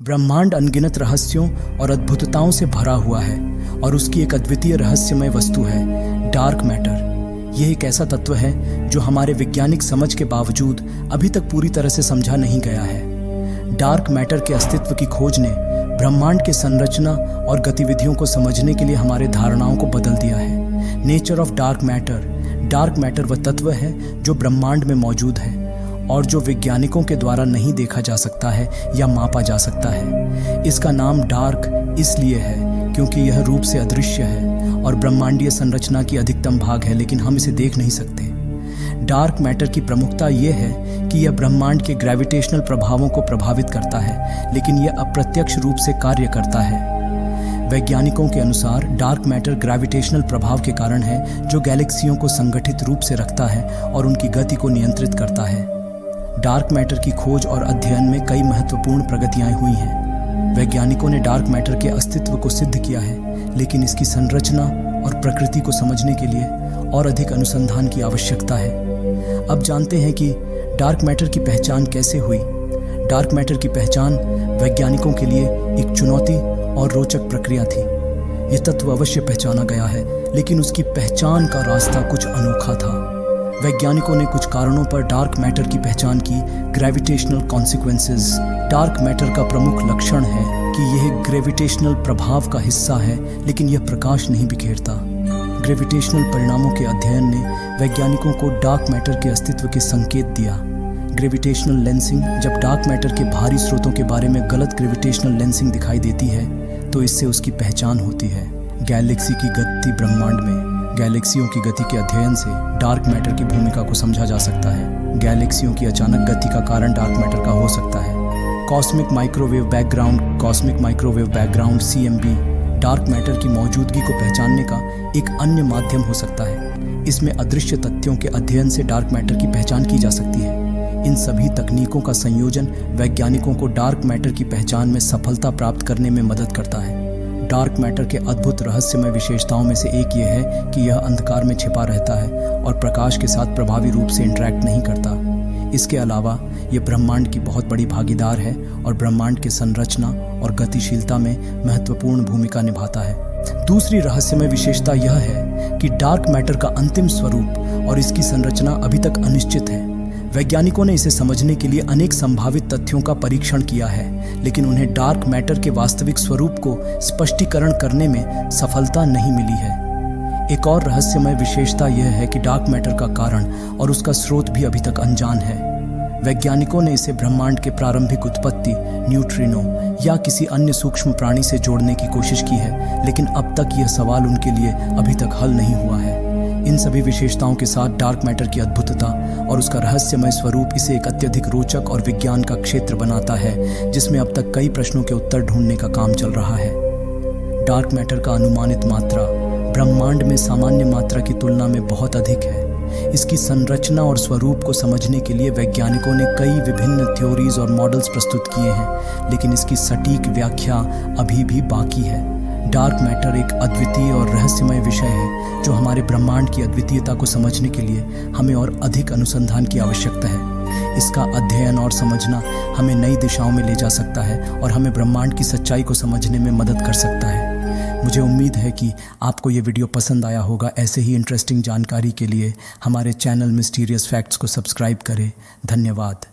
ब्रह्मांड अनगिनत रहस्यों और अद्भुतताओं से भरा हुआ है और उसकी एक अद्वितीय रहस्यमय वस्तु है डार्क मैटर। यह एक ऐसा तत्व है जो हमारे वैज्ञानिक समझ के बावजूद अभी तक पूरी तरह से समझा नहीं गया है। डार्क मैटर के अस्तित्व की खोज ने ब्रह्मांड के संरचना और गतिविधियों को समझने के लिए हमारे धारणाओं को बदल दिया है। नेचर ऑफ डार्क मैटर वह तत्व है जो ब्रह्मांड में मौजूद है और जो वैज्ञानिकों के द्वारा नहीं देखा जा सकता है या मापा जा सकता है। इसका नाम डार्क इसलिए है क्योंकि यह रूप से अदृश्य है और ब्रह्मांडीय संरचना की अधिकतम भाग है, लेकिन हम इसे देख नहीं सकते। डार्क मैटर की प्रमुखता यह है कि यह ब्रह्मांड के ग्रेविटेशनल प्रभावों को प्रभावित करता है, लेकिन यह अप्रत्यक्ष रूप से कार्य करता है। वैज्ञानिकों के अनुसार डार्क मैटर ग्रेविटेशनल प्रभाव के कारण है जो गैलेक्सियों को संगठित रूप से रखता है और उनकी गति को नियंत्रित करता है। डार्क मैटर की खोज और अध्ययन में कई महत्वपूर्ण प्रगतियां हुई हैं। वैज्ञानिकों ने डार्क मैटर के अस्तित्व को सिद्ध किया है, लेकिन इसकी संरचना और प्रकृति को समझने के लिए और अधिक अनुसंधान की आवश्यकता है। अब जानते हैं कि डार्क मैटर की पहचान कैसे हुई। डार्क मैटर की पहचान वैज्ञानिकों के लिए एक चुनौती और रोचक प्रक्रिया थी। यह तत्व अवश्य पहचाना गया है, लेकिन उसकी पहचान का रास्ता कुछ अनोखा था। वैज्ञानिकों ने कुछ कारणों पर डार्क मैटर की पहचान की। Gravitational consequences. डार्क मैटर का प्रमुख लक्षण है कि यह ग्रेविटेशनल प्रभाव का हिस्सा है, लेकिन यह प्रकाश नहीं बिखेरता। ग्रेविटेशनल परिणामों के अध्ययन ने वैज्ञानिकों को डार्क मैटर के अस्तित्व के संकेत दिया। Gravitational lensing. जब डार्क मैटर के भारी स्रोतों के बारे में गलत ग्रेविटेशनल लेंसिंग दिखाई देती है तो इससे उसकी पहचान होती है। गैलेक्सी की गति। ब्रह्मांड में गैलेक्सियों की गति के अध्ययन से डार्क मैटर की भूमिका को समझा जा सकता है। गैलेक्सियों की अचानक गति का कारण डार्क मैटर का हो सकता है। Cosmic microwave background CMB dark matter की मौजूदगी को पहचानने का एक अन्य माध्यम हो सकता है। इसमें अदृश्य तथ्यों के अध्ययन से डार्क मैटर की पहचान की जा सकती है। इन सभी तकनीकों का संयोजन वैज्ञानिकों को डार्क मैटर की पहचान में सफलता प्राप्त करने में मदद करता है। डार्क मैटर के अद्भुत रहस्यमय विशेषताओं में से एक यह है कि यह अंधकार में छिपा रहता है और प्रकाश के साथ प्रभावी रूप से इंटरैक्ट नहीं करता। इसके अलावा यह ब्रह्मांड की बहुत बड़ी भागीदार है और ब्रह्मांड के संरचना और गतिशीलता में महत्वपूर्ण भूमिका निभाता है। दूसरी रहस्यमय विशेषता यह है कि डार्क मैटर का अंतिम स्वरूप और इसकी संरचना अभी तक अनिश्चित है। वैज्ञानिकों ने इसे समझने के लिए अनेक संभावित तथ्यों का परीक्षण किया है, लेकिन उन्हें डार्क मैटर के वास्तविक स्वरूप को स्पष्टीकरण करने में सफलता नहीं मिली है। एक और रहस्यमय विशेषता यह है कि डार्क मैटर का कारण और उसका स्रोत भी अभी तक अनजान है। वैज्ञानिकों ने इसे ब्रह्मांड के प्रारंभिक उत्पत्ति, न्यूट्रिनो या किसी अन्य सूक्ष्म प्राणी से जोड़ने की कोशिश की है, लेकिन अब तक यह सवाल उनके लिए अभी तक हल नहीं हुआ है। इन सभी विशेषताओं के साथ डार्क मैटर की अद्भुतता और उसका रहस्यमय स्वरूप इसे एक अत्यधिक रोचक और विज्ञान का क्षेत्र बनाता है, जिसमें अब तक कई प्रश्नों के उत्तर ढूंढने का काम चल रहा है। डार्क मैटर का अनुमानित मात्रा ब्रह्मांड में सामान्य मात्रा की तुलना में बहुत अधिक है। इसकी संरचना और स्वरूप को समझने के लिए वैज्ञानिकों ने कई विभिन्न थ्योरीज और मॉडल्स प्रस्तुत किए हैं, लेकिन इसकी सटीक व्याख्या अभी भी बाकी है। डार्क मैटर एक अद्वितीय और रहस्यमय विषय है जो हमारे ब्रह्मांड की अद्वितीयता को समझने के लिए हमें और अधिक अनुसंधान की आवश्यकता है। इसका अध्ययन और समझना हमें नई दिशाओं में ले जा सकता है और हमें ब्रह्मांड की सच्चाई को समझने में मदद कर सकता है। मुझे उम्मीद है कि आपको ये वीडियो पसंद आया होगा। ऐसे ही इंटरेस्टिंग जानकारी के लिए हमारे चैनल मिस्टीरियस फैक्ट्स को सब्सक्राइब करें। धन्यवाद।